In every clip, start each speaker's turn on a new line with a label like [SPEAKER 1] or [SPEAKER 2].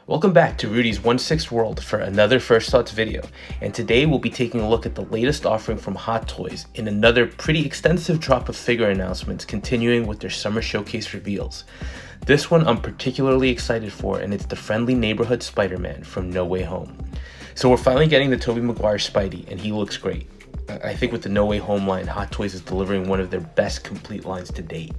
[SPEAKER 1] Welcome back to Rudy's 1/6 World for another First Thoughts video, and today we'll be taking a look at the latest offering from Hot Toys in another pretty extensive drop of figure announcements continuing with their summer showcase reveals. This one I'm particularly excited for, and it's the friendly neighborhood Spider-Man from No Way Home. So we're finally getting the Tobey Maguire Spidey, and he looks great. I think with the No Way Home line, Hot Toys is delivering one of their best complete lines to date.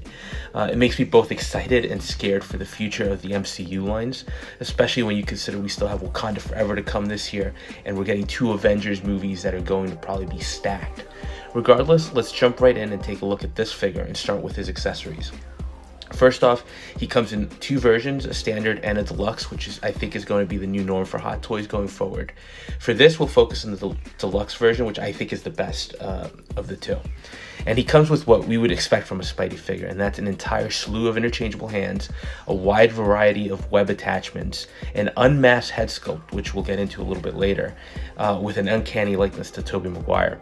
[SPEAKER 1] It makes me both excited and scared for the future of the MCU lines, especially when you consider we still have Wakanda Forever to come this year, and we're getting 2 Avengers movies that are going to probably be stacked. Regardless, let's jump right in and take a look at this figure and start with his accessories. First off, he comes in 2 versions, a standard and a deluxe, which I think is going to be the new norm for Hot Toys going forward. For this, we'll focus on the deluxe version, which I think is the best of the 2. And he comes with what we would expect from a Spidey figure, and that's an entire slew of interchangeable hands, a wide variety of web attachments, an unmasked head sculpt, which we'll get into a little bit later, with an uncanny likeness to Tobey Maguire,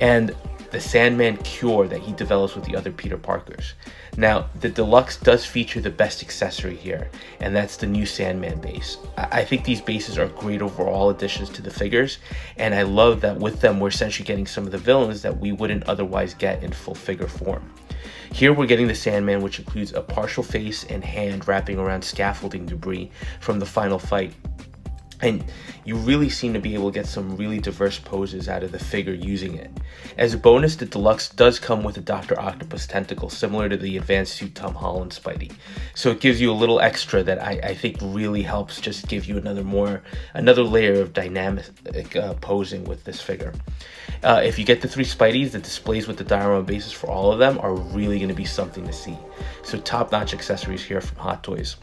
[SPEAKER 1] and the Sandman cure that he develops with the other Peter Parkers. Now, the deluxe does feature the best accessory here, and that's the new Sandman base. I think these bases are great overall additions to the figures, and I love that with them we're essentially getting some of the villains that we wouldn't otherwise get in full figure form. Here we're getting the Sandman, which includes a partial face and hand wrapping around scaffolding debris from the final fight. And you really seem to be able to get some really diverse poses out of the figure using it. As a bonus, the deluxe does come with a Dr. Octopus tentacle, similar to the advanced suit Tom Holland Spidey. So it gives you a little extra that I think really helps just give you another layer of dynamic posing with this figure. If you get the 3 Spideys, the displays with the diorama bases for all of them are really going to be something to see. So top-notch accessories here from Hot Toys.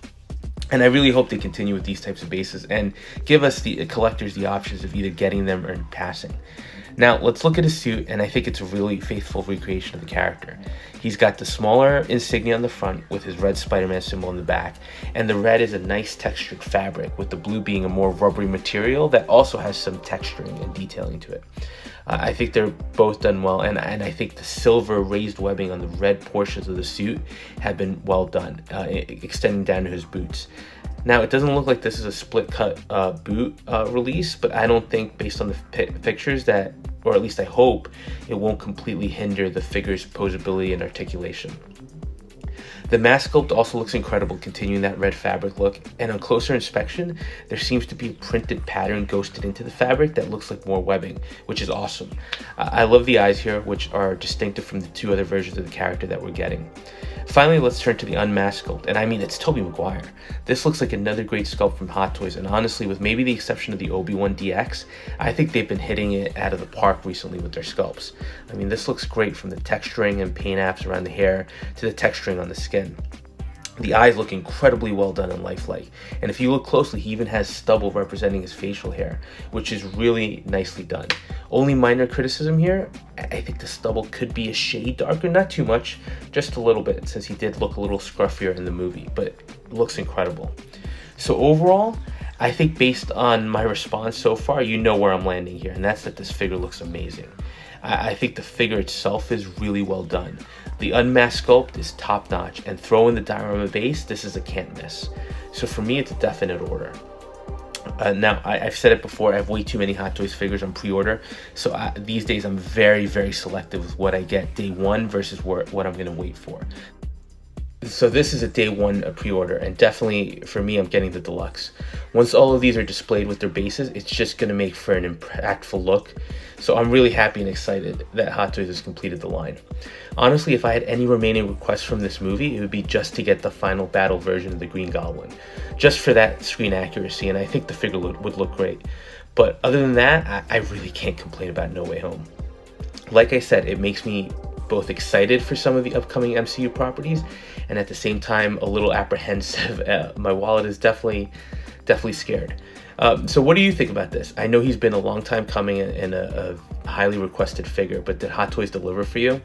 [SPEAKER 1] And I really hope they continue with these types of bases and give us the collectors the options of either getting them or passing. Now, let's look at his suit, and I think it's a really faithful recreation of the character. He's got the smaller insignia on the front with his red Spider-Man symbol in the back, and the red is a nice textured fabric, with the blue being a more rubbery material that also has some texturing and detailing to it. I think they're both done well, and I think the silver raised webbing on the red portions of the suit have been well done, extending down to his boots. Now, it doesn't look like this is a split cut boot release, but I don't think, based on the pictures, that, or at least I hope, it won't completely hinder the figure's posability and articulation. The mask sculpt also looks incredible, continuing that red fabric look, and on closer inspection, there seems to be a printed pattern ghosted into the fabric that looks like more webbing, which is awesome. I love the eyes here, which are distinctive from the 2 other versions of the character that we're getting. Finally, let's turn to the unmasked sculpt, and I mean, it's Tobey Maguire. This looks like another great sculpt from Hot Toys, and honestly, with maybe the exception of the Obi-Wan DX, I think they've been hitting it out of the park recently with their sculpts. I mean, this looks great, from the texturing and paint apps around the hair to the texturing on the skin. The eyes look incredibly well done and lifelike, and if you look closely, he even has stubble representing his facial hair, which is really nicely done. Only minor criticism here, I think the stubble could be a shade darker, not too much, just a little bit, since he did look a little scruffier in the movie, but it looks incredible. So overall, I think based on my response so far, you know where I'm landing here, and that's that this figure looks amazing. I think the figure itself is really well done. The unmasked sculpt is top notch, and throw in the diorama base, this is a can't miss. So for me, it's a definite order. Now, I've said it before, I have way too many Hot Toys figures on pre-order, so these days I'm very, very selective with what I get day 1 versus what I'm going to wait for. So this is a day 1 pre-order, and definitely for me, I'm getting the deluxe. Once all of these are displayed with their bases, it's just going to make for an impactful look. So I'm really happy and excited that Hot Toys has completed the line. Honestly, if I had any remaining requests from this movie, it would be just to get the final battle version of the Green Goblin, just for that screen accuracy, and I think the figure would look great. But other than that, I really can't complain about No Way Home. Like I said, it makes me both excited for some of the upcoming MCU properties, and at the same time a little apprehensive. My wallet is definitely scared. So what do you think about this? I know he's been a long time coming and a highly requested figure, but did Hot Toys deliver for you?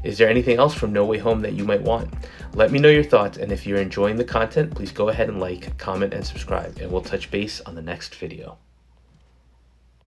[SPEAKER 1] Is there anything else from No Way Home that you might want? Let me know your thoughts, and if you're enjoying the content, please go ahead and like, comment, and subscribe, and we'll touch base on the next video.